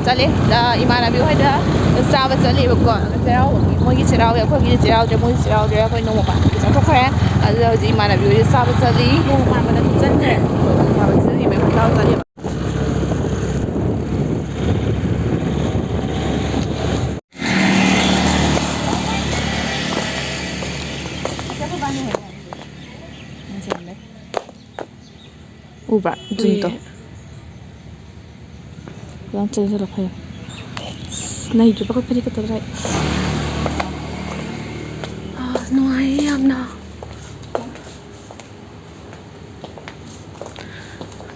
ꯆꯠꯂꯦ ꯏꯃꯥꯟꯅꯕꯤ ꯍꯣꯏꯗ ꯆꯥꯕ ꯆꯠꯂꯦꯕꯀꯣ ꯆꯩꯔꯥꯎꯕꯒꯤ ꯃꯣꯏꯒꯤ ꯆꯩꯔꯥꯎꯋꯦ ꯑꯩꯈꯣꯏꯒꯤꯗꯤ ꯆꯩꯔꯥꯎꯗ꯭ꯔꯦ ꯃꯣꯏꯒꯤ ꯆꯩꯔꯥꯎꯗ꯭ꯔꯦ ꯑꯩꯈꯣꯏ ꯅꯣꯡꯃ ꯄꯥꯟꯕꯒꯤ ꯆꯠꯊꯣꯛꯈ꯭ꯔꯦ ꯑꯗꯨꯗ ꯍꯧꯖꯤꯛ ꯏꯃꯥꯟꯅꯕꯤ ꯍꯣꯏꯗ ꯆꯥꯕ ꯆꯠꯂꯤ ꯅꯣꯡꯃ ꯄꯥꯟꯕꯗ ꯆꯠꯈ꯭ꯔꯦ ꯆꯥꯕ ꯆꯠꯂꯤꯕ ꯑꯩꯈꯣꯏ ꯆꯥꯕ ꯆꯠꯂꯦꯕ ꯎꯕ꯭ꯔꯥ ꯖꯨꯝꯇꯣ ꯌꯥꯝ ꯆꯩꯁꯜꯂ ꯐꯩ ꯅꯩꯗ꯭ꯔꯤꯕ ꯑꯩꯈꯣꯏ ꯐꯗꯤ ꯈꯛꯇ ꯂꯥꯛꯑꯦ ꯅꯨꯡꯉꯥꯏꯌꯦ ꯌꯥꯝꯅ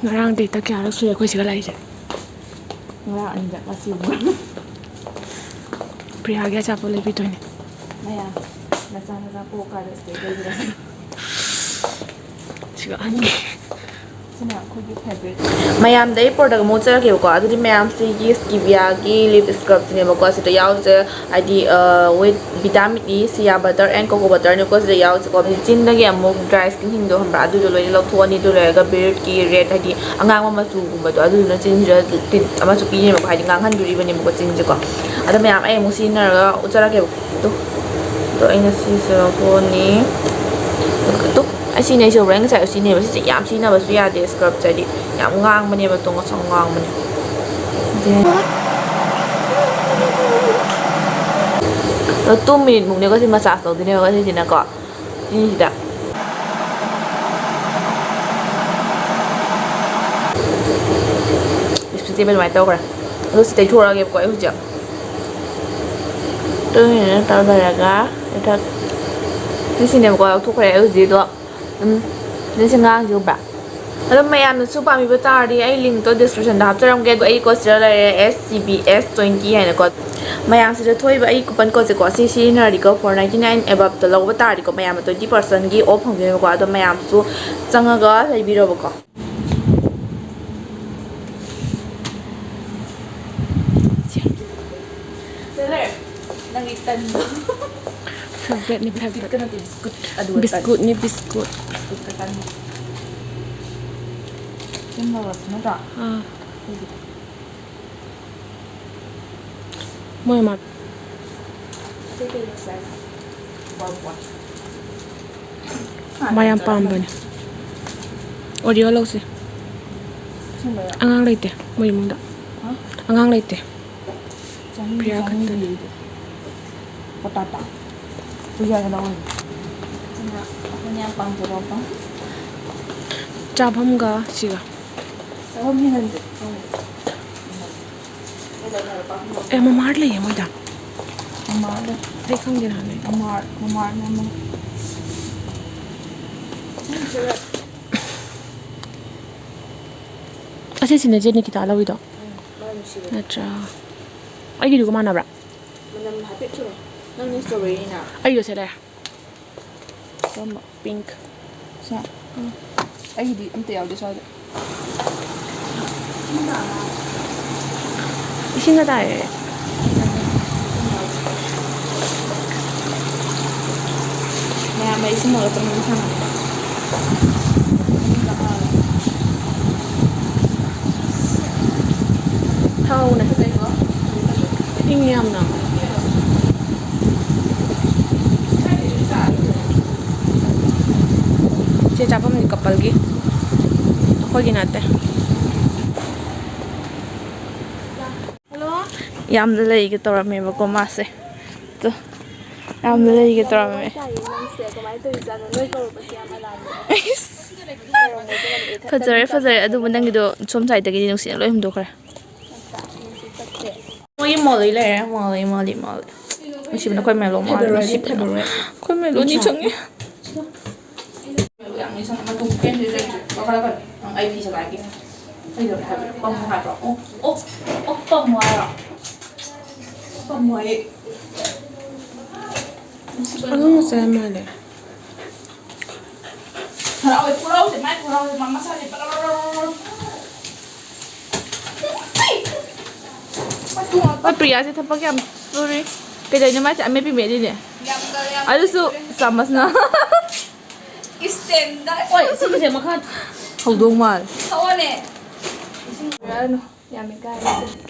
ꯉꯔꯥꯡ ꯗꯦꯠꯇ ꯀꯌꯥꯔꯛ ꯁꯨꯔꯦ ꯑꯩꯈꯣꯏ ꯁꯤꯒ ꯂꯥꯛꯏꯁꯦ ꯉꯔꯥꯡ ꯑꯅꯤꯔꯛ ꯉꯁꯤ ꯄ꯭ꯔꯤꯌꯥꯒꯤ ꯑꯆꯥꯄꯣꯠ ꯂꯩꯕꯤꯗꯣꯏꯅꯦ ꯃꯌꯥꯝ ꯃꯆꯥ ꯃꯆꯥ ꯄꯣꯛꯀꯥꯟꯗ ꯁꯤꯗꯩ ꯂꯩꯕꯤꯔꯛꯑꯦ ꯁꯤꯒ ꯑꯍꯟꯒꯤ ꯁꯤꯅ ꯑꯩꯈꯣꯏꯒꯤ ꯐꯦꯚꯣꯔꯥꯏꯠ ꯃꯌꯥꯝꯗꯩ ꯄ꯭ꯔꯣꯗꯛ ꯑꯃ ꯎꯠꯆꯔꯛꯀꯦꯕꯀꯣ ꯑꯗꯨꯗꯤ ꯃꯌꯥꯝꯁꯤꯒꯤ ꯁ꯭ꯀꯤꯕꯤꯌꯥꯒꯤ ꯂꯤꯞ ꯁ꯭ꯀ꯭ꯔꯕꯁꯤꯅꯦꯕꯀꯣ ꯁꯤꯗ ꯌꯥꯎꯔꯤꯁꯦ ꯍꯥꯏꯗꯤ ꯋꯤꯠ ꯚꯤꯇꯥꯃꯤꯟ ꯏ ꯁꯤꯌꯥ ꯕꯇꯔ ꯑꯦꯟ ꯀꯣꯀꯣ ꯕꯇꯔꯅꯦꯀꯣ ꯁꯤꯗ ꯌꯥꯎꯔꯤꯁꯦꯀꯣ ꯆꯤꯟꯗꯒꯤ ꯑꯃꯨꯛ ꯗ꯭ꯔꯥꯏ ꯁ꯭ꯀꯤꯟꯁꯤꯡꯗꯣ ꯈꯪꯕ꯭ꯔꯥ ꯑꯗꯨꯗꯣ ꯂꯣꯏꯅ ꯂꯧꯊꯣꯛꯑꯅꯤ ꯑꯗꯨ ꯂꯣꯏꯔꯒ ꯕꯤꯌꯔꯗꯀꯤ ꯔꯦꯠ ꯍꯥꯏꯗꯤ ꯑꯉꯥꯡꯕ ꯃꯆꯨꯒꯨꯝꯕꯗꯣ ꯑꯗꯨꯗꯨꯅ ꯆꯤꯟꯁꯤꯗ ꯇꯤꯟ ꯑꯃꯁꯨ ꯄꯤꯅꯦꯕꯀꯣ ꯍꯥꯏꯗꯤ ꯉꯥꯡꯍꯟꯗꯣꯔꯤꯕꯅꯦꯕꯀꯣ ꯆꯤꯟꯁꯦꯀꯣ ꯑꯗꯣ ꯃꯌꯥꯝ ꯑꯩ ꯑꯃꯨꯛ ꯁꯤꯖꯤꯟꯅꯔꯒ ꯎꯠꯆꯔꯛꯀꯦꯕ ꯑꯗꯣ ꯑꯩꯅ ꯁꯤꯁꯦ ꯂꯧꯊꯣꯛꯑꯅꯤ ꯑꯩ ꯁꯤꯖꯤꯟꯅꯩꯁꯦ ꯑꯩ ꯉꯁꯥꯏ ꯁꯤꯖꯤꯟꯅꯩꯕ ꯁꯤꯁꯦ ꯌꯥꯝ ꯁꯤꯖꯤꯟꯅꯕꯁꯨ ꯌꯥꯗꯦ ꯁ꯭ꯀ꯭ꯔꯕꯁꯦ ꯍꯥꯏꯗꯤ ꯌꯥꯝ ꯉꯥꯡꯕꯅꯦꯕ ꯉꯁꯪ ꯉꯥꯡꯕꯅꯦ ꯑꯗꯣ 2 ꯃꯤꯅꯤꯠ ꯃꯨꯛꯅꯦꯀꯣ ꯁꯤ ꯃꯁꯥꯖ ꯇꯧꯗꯣꯏꯅꯦꯕ ꯁꯤꯁꯤꯅꯀꯣ ꯁꯤꯁꯤꯗ ꯂꯤꯞꯁꯇꯤꯛꯁꯦ ꯑꯗꯨꯃꯥꯏꯅ ꯇꯧꯈ꯭ꯔꯦ ꯑꯗꯣ ꯁꯤ ꯇꯩꯊꯣꯛꯑꯒꯦꯕꯀꯣ ꯑꯩ ꯍꯧꯖꯤꯛ 2 ꯃꯤꯅꯤꯠ ꯇꯧꯔꯒ ꯁꯤꯁꯤꯅꯦꯕꯀꯣ ꯂꯧꯊꯣꯛꯈ꯭ꯔꯦ ꯑꯩ ꯍꯧꯖꯤꯛꯗꯣ ꯁꯤ ꯉꯥꯡꯁꯤ ꯎꯕ꯭ꯔꯥ ꯑꯗꯣ ꯃꯌꯥꯝꯅꯁꯨ ꯄꯥꯝꯕꯤꯕ ꯇꯥꯔꯗꯤ ꯑꯩ ꯂꯤꯡꯛꯇꯣ ꯗꯤꯁꯀ꯭ꯔꯤꯞꯁꯟꯗ ꯍꯥꯞꯆꯔꯝꯒꯦ ꯑꯗꯣ ꯑꯩ ꯀꯣꯗ ꯁꯤꯗ ꯂꯩꯔꯦ SCBS20 ꯍꯥꯏꯅꯀꯣ ꯃꯌꯥꯝꯁꯤꯗ ꯊꯣꯛꯏꯕ ꯑꯩ ꯀꯨꯄꯟ ꯀꯣꯗꯁꯦꯀꯣ ꯁꯤ ꯁꯤꯖꯤꯟꯅꯔꯗꯤꯀꯣ 499 ꯑꯦꯕꯞꯇ ꯂꯧꯕ ꯇꯥꯔꯗꯤꯀꯣ ꯃꯌꯥꯝꯅ 20%ꯒꯤ ꯑꯣꯐ ꯐꯪꯗꯣꯏꯅꯦꯕꯀꯣ ꯑꯗꯣ ꯃꯌꯥꯝꯁꯨ ꯆꯪꯉꯒ ꯂꯩꯕꯤꯔꯣꯕꯀꯣ ꯅꯪꯒꯤ ꯇꯟꯗꯣ ꯐꯦꯚꯔꯦꯠꯅꯤ ꯐꯦꯚꯔꯦꯠ ꯕꯤꯁꯀꯨꯠꯅꯤ ꯕꯤꯁꯀꯨꯠ ꯃꯣꯏ ꯃꯥ ꯃꯌꯥꯝ ꯄꯥꯝꯕꯅꯦ ꯑꯣꯔꯤꯑꯣ ꯂꯧꯁꯤ ꯑꯉꯥꯡ ꯂꯩꯇꯦ ꯃꯣꯏ ꯏꯃꯨꯡꯗ ꯑꯉꯥꯡ ꯂꯩꯇꯦ ꯄ꯭ꯔꯤꯌꯥ ꯈꯛꯇꯅꯤ ꯄꯣꯇꯥꯇꯥ ꯄꯨꯖꯥꯒ ꯂꯧꯔꯅꯤ ꯁꯤꯅ ꯑꯩꯈꯣꯏꯅ ꯌꯥꯝ ꯄꯥꯝꯖꯕ ꯃꯐꯝ ꯆꯥꯐꯝꯒ ꯁꯤꯒ ꯆꯥꯐꯝ ꯍꯦꯟꯍꯟꯁꯦ ꯑꯦ ꯃꯃꯥꯔꯠ ꯂꯩꯌꯦ ꯃꯣꯏꯗ ꯃꯃꯥꯔꯠ ꯂꯩ ꯑꯩ ꯈꯪꯗꯦ ꯅꯍꯥꯟ ꯃꯃꯥꯔꯠꯅ ꯑꯃ ꯑꯁꯤꯁꯤꯅ ꯆꯦ ꯅꯤꯀꯤꯇꯥ ꯂꯧꯏꯗꯣ ꯅꯠꯇ꯭ꯔꯥ ꯑꯩꯒꯤꯗꯨꯒ ꯃꯥꯟꯅꯕ꯭ꯔꯥ ꯃꯅꯝ ꯍꯥꯏꯐꯦꯠ ꯆꯨꯔꯦ ꯅꯪꯅ ꯁ꯭ꯇ꯭ꯔꯣꯕꯦꯔꯤꯅ ꯑꯩꯒꯤꯗꯣ ꯁꯤ ꯂꯩꯔꯦ ꯀꯔꯝꯕ ꯄꯤꯡꯛ ꯁꯦ ꯑꯩꯒꯤꯗꯤ ꯑꯝꯇ ꯌꯥꯎꯗꯦ ꯁ꯭ꯋꯥꯏꯗ ꯏꯁꯤꯡꯒ ꯇꯥꯏꯌꯦ ꯃꯌꯥꯝ ꯃꯩ ꯁꯨꯝꯃꯒ ꯆꯪꯉꯒ ꯁꯥꯟꯅꯕ ꯊꯥꯎꯅꯦ ꯏꯪꯉꯤ ꯌꯥꯝꯅ ꯁꯤ ꯆꯥꯐꯝꯅꯤ ꯀꯄꯜꯒꯤ ꯑꯩꯈꯣꯏꯒꯤ ꯅꯠꯇꯦ ꯌꯥꯝꯅ ꯂꯩꯒꯦ ꯇꯧꯔꯝꯃꯦꯕꯀꯣ ꯃꯥꯁꯦ ꯑꯗꯣ ꯌꯥꯝꯅ ꯂꯩꯒꯦ ꯇꯧꯔꯝꯃꯦ ꯐꯖꯔꯦ ꯐꯖꯔꯦ ꯑꯗꯨꯕꯨ ꯅꯪꯒꯤꯗꯣ ꯁꯣꯝ ꯁꯥꯏꯗꯇꯒꯤꯗꯤ ꯅꯨꯡꯁꯤꯠꯅ ꯂꯣꯏ ꯍꯨꯝꯗꯣꯛꯈ꯭ꯔꯦ ꯃꯣꯏꯒꯤ ꯃꯣꯜꯗꯒꯤ ꯂꯩꯔꯦ ꯃꯣꯜꯗꯒꯤ ꯅꯨꯡꯁꯤꯕꯅ ꯑꯩꯈꯣꯏ ꯃꯦꯂꯣ ꯃꯥꯜꯂꯦ ꯅꯨꯡꯁꯤꯕꯅ ꯑꯩꯈꯣꯏ ꯃꯦꯂꯣꯗꯤ ꯆꯪꯉꯦ ꯑꯩ ꯐꯤ ꯁꯉꯥꯏꯒꯤ ꯀꯩꯗꯧꯔꯦ ꯍꯥꯏꯕ꯭ꯔꯣ ꯄꯝꯃꯨ ꯍꯥꯏꯕ꯭ꯔꯣ ꯑꯣ ꯄꯝꯃꯨ ꯍꯥꯏꯔꯣ ꯄꯝꯃꯨ ꯍꯥꯏꯌꯦ ꯑꯉꯥꯡ ꯃꯆꯥ ꯌꯥꯝ ꯃꯥꯜꯂꯦ ꯍꯔꯥꯎꯋꯦ ꯈꯨꯔꯥꯎꯁꯦ ꯃꯥꯏ ꯈꯨꯔꯥꯎꯁꯦ ꯃꯥ ꯃꯁꯥꯁꯦ ꯄ꯭ꯔꯤꯌꯥꯁꯦ ꯊꯕꯛ ꯌꯥꯝ ꯁꯨꯔꯤ ꯀꯩꯗꯧꯔꯤꯅꯣ ꯃꯥꯁꯦ ꯑꯃꯦꯠꯄꯤ ꯃꯦꯠꯂꯤꯅꯦ ꯑꯗꯨꯁꯨ ꯆꯥꯃꯁꯅ ꯏꯁꯇꯦꯟꯗ ꯍꯣꯏ ꯁꯤꯒꯤꯁꯦ ꯃꯈꯥ ꯍꯧꯗꯣꯡ ꯃꯥꯜꯂꯦ ꯊꯛꯑꯣꯅꯦ ꯌꯥꯝꯃꯤ ꯀꯥꯏ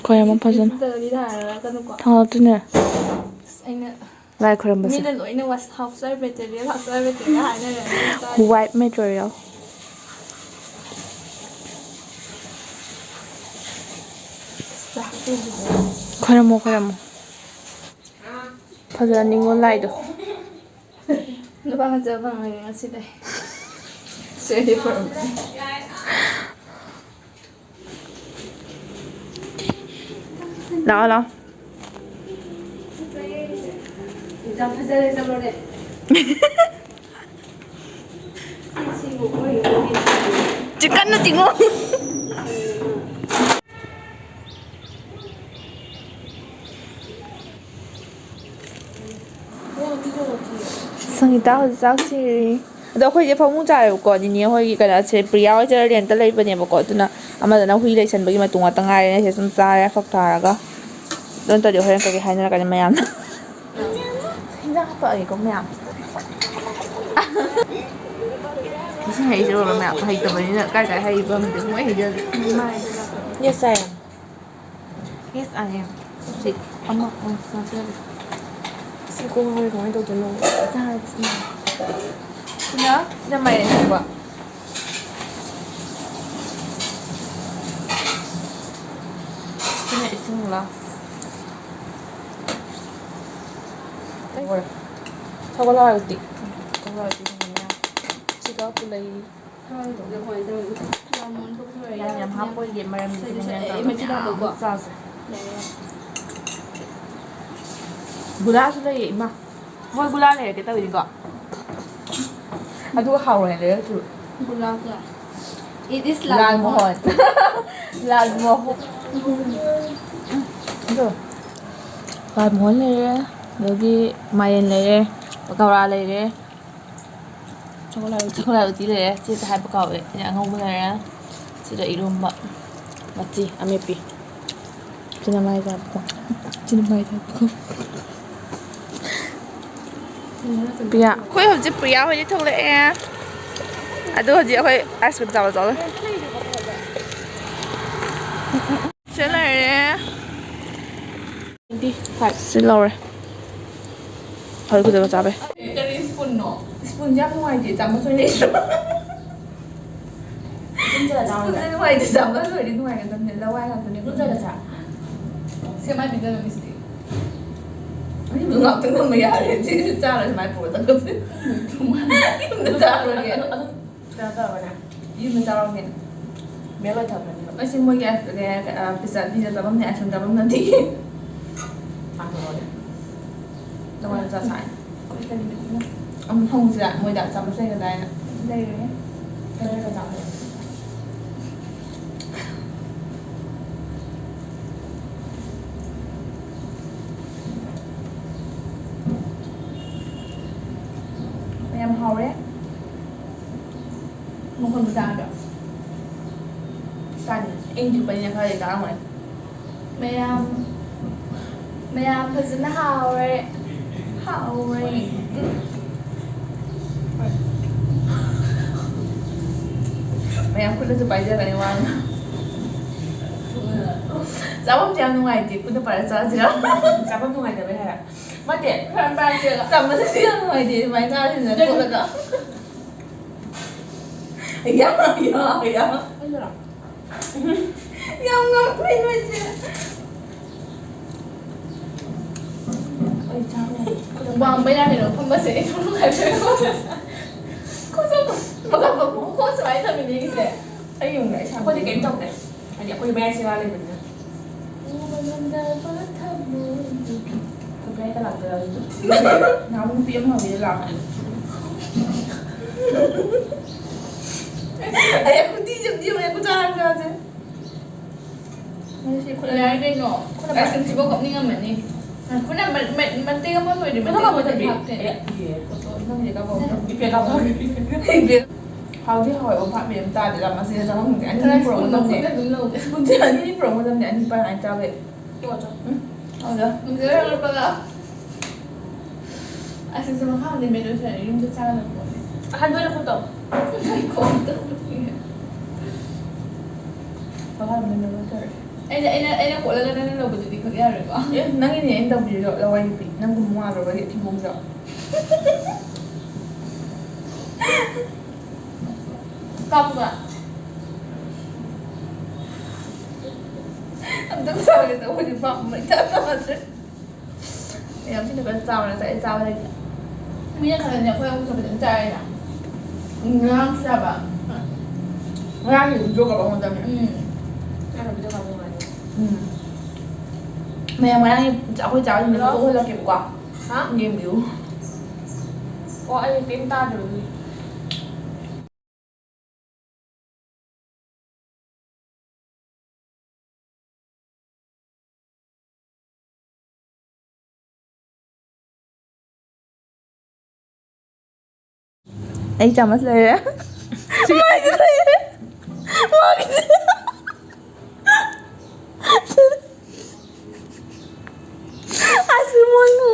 ꯈꯣꯏ ꯑꯃ ꯐꯖꯅ ꯇꯒꯗꯤ ꯊꯥꯔꯒ ꯀꯩꯅꯣꯀꯣ ꯊꯥꯗꯨꯅꯦ ꯑꯩꯅ ꯂꯥꯏ ꯈꯣꯏꯔꯝꯕꯁꯦ ꯃꯤꯅ ꯂꯣꯏꯅ housewife material housewife material ꯍꯥꯏꯅꯔꯦ white material ꯈꯣꯏꯔꯝꯃꯣ ꯈꯣꯏꯔꯝꯃꯣ ꯐꯖꯅ ꯅꯤꯡꯉꯣꯜ ꯂꯥꯏꯗꯣ 누가 먼저 방을 하시대. 쉐리 프롬. 나와. 이장 파자를 잡으래. 친구 거의 찍었나 찍어? ꯁꯪꯒꯤꯇꯥ ꯍꯧꯖꯤꯛ ꯆꯥꯛ ꯊꯤꯔꯤ ꯑꯗꯣ ꯑꯩꯈꯣꯏꯁꯦ ꯐꯃꯨꯡ ꯆꯥꯔꯦꯕꯀꯣ ꯅꯤꯅꯦ ꯍꯣꯏꯒꯤ ꯀꯩꯅꯣꯁꯦ ꯄ꯭ꯔꯤꯌꯥ ꯍꯣꯏꯁꯦ ꯔꯦꯟꯇ ꯂꯩꯕꯅꯦꯕꯀꯣ ꯑꯗꯨꯅ ꯑꯃꯗꯅ ꯍꯨꯏ ꯂꯩꯁꯟꯕꯒꯤ ꯃꯇꯨꯡ ꯉꯥꯛꯇ ꯉꯥꯏꯔꯦ ꯁꯤ ꯁꯨꯝ ꯆꯥꯔꯦ ꯐꯛ ꯊꯥꯔꯒ ꯑꯗꯨ ꯅꯠꯇ꯭ꯔꯗꯤ ꯍꯣꯔꯦꯟ ꯀꯩꯀꯩ ꯍꯥꯏꯅꯔꯛꯀꯅꯤ ꯃꯌꯥꯝꯅ ꯍꯤꯟꯖꯥꯡ ꯍꯥꯞꯄꯛꯑꯒꯦꯀꯣ ꯃꯌꯥꯝ ꯏꯁꯤꯡ ꯍꯩꯖꯔꯕ ꯃꯌꯥꯝ ꯍꯩꯇꯕꯅꯤꯅ ꯀꯥꯏ ꯀꯥꯏ ꯍꯩꯕ ꯑꯃꯗꯤ ꯃꯣꯏ ꯍꯩꯖꯗꯦ Yes I am Yes I am ꯁꯤ ꯑꯃ ꯉꯥꯛꯆꯔꯦ ꯁꯤ ꯀꯣꯡꯍꯧꯔꯦ ꯀꯃꯥꯏꯅ ꯇꯧꯗꯣꯏꯅꯣ? sina main coba sini ising lah boleh chocolate roti sebenarnya jika aku lagi yang apa dia malam sebenarnya sas gula sudah ya ima mau gula nih kita ini kok aduh harum ya tuh Gulab ya. It is Lal Mohon. Lal Mohon. Itu. Lal Mohon lere. Lagi main lere. Bakawra lere. Chocolate roti lere. Sita hai bakaw yang ngau lere. Sita irumba. Mati amepi. Sina mai ta ko. Priya. Khoi hojik Priya hojik thok le e. Aduh hojik khoi ice cream chawa chawa. Selare. Đi, phải xin lỗi. Thôi cứ để vào bé. Cái spoon nó. Spoon giáp ngoài thì chấm thôi đi. Spoon ngoài thì chấm thôi đi ngoài cái tấm này lâu ai làm tấm này cũng rất là chả. Xem ai bị ra làm gì? Ini belum ngọc từng mày à thì chỉ cha là mày phụ tao cứ. Nó cha rồi kìa. Cha tao rồi nè. Ini nó cha rồi kìa. Mẹ lại thầm này. Masih mau ya bisa tabam nih asam tabam nanti. Ăn rồi nè. Đâu ra sai. Ông không gì ạ, môi đã chấm xây cái này nè. Đây rồi nhé. Cái đây là chọn rồi. Em hầu đấy. Một phần ra được. Sàn, anh chụp bên nhà khai để cả rồi. Mẹ thật sự nó hào rồi. Hào rồi. Mẹ aku udah coba aja kan Iwan. Sama jam nungai di, udah pada saat aja. Cảm ơn ngày tới hả? Mất điện. Kan baca, sama sih nungai di, main kali sih aku udah. Iya. Yang ngapain aja? Ôi cháu này. Vâng, bây giờ thì nó không có sẽ không phải chơi có sao. Mà gặp cũng có sao ấy thôi mình đi sẽ. Anh dùng lại sao? Có thể kém trong này. Anh nhớ có bé xe lên mình nè. Con bé ta làm rồi. Nó không tiêm mà vì làm. Em cũng đi chụp em cũng cho ra chứ. Lấy đây nọ. Em xin chỉ có cộng ninh mình đi.คุณน่ะมันตีกันหมดเลยดิมันตีกันหมดเลยดิต้องมีกระบอก Đi về đâu thôi. เขาที่หอยอมพระเมียมตาเดี๋ยวเรามาซื้อจะต้องอันนี้โปรมันต้องเนี่ยคุณเจออันนี้โปรมันต้องเนี่ยอันนี้ไปไหนจ้าเลย Tua cho. เอาเดี๋ยวมันจะได้รู้ปะล่ะอาซิสมาข้าวในเมนูเสร็จยุ่งจะจ้าเลยหมด Ăn với là không tổng. ไม่คงต้อง Có là mình nó chơi. ꯑꯩꯅ ꯀꯣꯠꯂꯒ ꯅꯪꯅ ꯂꯧꯕꯗꯨꯗꯤ ꯈꯛ ꯌꯥꯔꯣꯏꯀꯣ ꯑꯦ ꯅꯪꯒꯤꯅꯦ ꯑꯩꯅ ꯇꯧꯕꯤꯔꯤꯗꯣ ꯂꯋꯥꯏ ꯅꯨꯄꯤ ꯅꯪ ꯀꯨꯝ ꯋꯥꯗ꯭ꯔꯕꯗꯤ ꯊꯤꯕꯣꯡꯖꯥ ꯀꯥꯞꯄꯒ ꯑꯝꯇꯪ ꯆꯥꯒꯦ ꯇꯧꯕꯗꯤ ꯄꯥꯝꯕ ꯏꯊꯥ ꯊꯥꯗ꯭ꯔꯦ ꯌꯥꯝ ꯊꯤꯅ ꯐꯖꯅ ꯆꯥꯎꯅ ꯆꯥꯏ ꯆꯥꯕ ꯂꯩꯇꯦ ꯃꯤꯅ ꯈꯜꯂꯅꯤ ꯑꯩꯈꯣꯏ ꯑꯃꯨꯛ ꯐꯖꯅ ꯆꯥꯏꯅ ꯉꯔꯥꯡꯁꯨ ꯆꯥꯕ ꯉꯔꯥꯡꯒꯤ ꯚꯤꯗꯤꯑꯣ ꯀꯥꯞꯄ ꯃꯇꯝꯅꯦ ꯑꯩꯅ ꯚꯤꯗꯤꯑꯣ ꯀꯥꯞꯄ ꯅꯨꯡꯉꯥꯏꯅꯤ ꯃꯌꯥꯝ ꯉꯔꯥꯡꯒꯤ ꯑꯩꯈꯣꯏ ꯆꯥꯕꯁꯤꯡꯗꯣ ꯐꯣꯇꯣ ꯍꯜꯂꯛꯀꯦꯕꯀꯣ ꯍꯥ ꯌꯦꯡꯕꯤꯌꯨ ꯑꯣ ꯑꯩ ꯀꯩꯝ ꯇꯥꯗ꯭ꯔꯕꯗꯤ ꯑꯩ ꯆꯥꯃꯁ ꯂꯩꯔꯦ ꯃꯥꯒꯤ ꯂꯩꯔꯦ ꯃꯥꯒꯤ ꯑꯁꯤꯃꯣꯟꯅ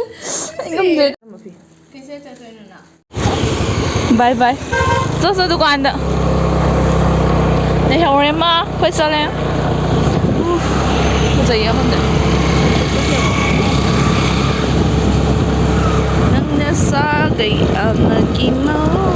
ꯑꯩ ꯉꯝꯗ꯭ꯔꯦ ꯀꯩꯁꯦ ꯆꯠꯇꯣꯏꯅꯣ ꯕꯥꯏ ꯕꯥꯏ ꯆꯠꯁꯦ ꯗꯨꯀꯥꯟꯗ ꯂꯩꯍꯧꯔꯦ ꯃꯥ ꯑꯩꯈꯣꯏ ꯆꯠꯂꯦ ꯐꯖꯩꯌꯦ ꯃꯐꯝꯗ ꯅꯪꯅ ꯁꯥꯒꯩ ꯑꯃꯒꯤ ꯃꯧ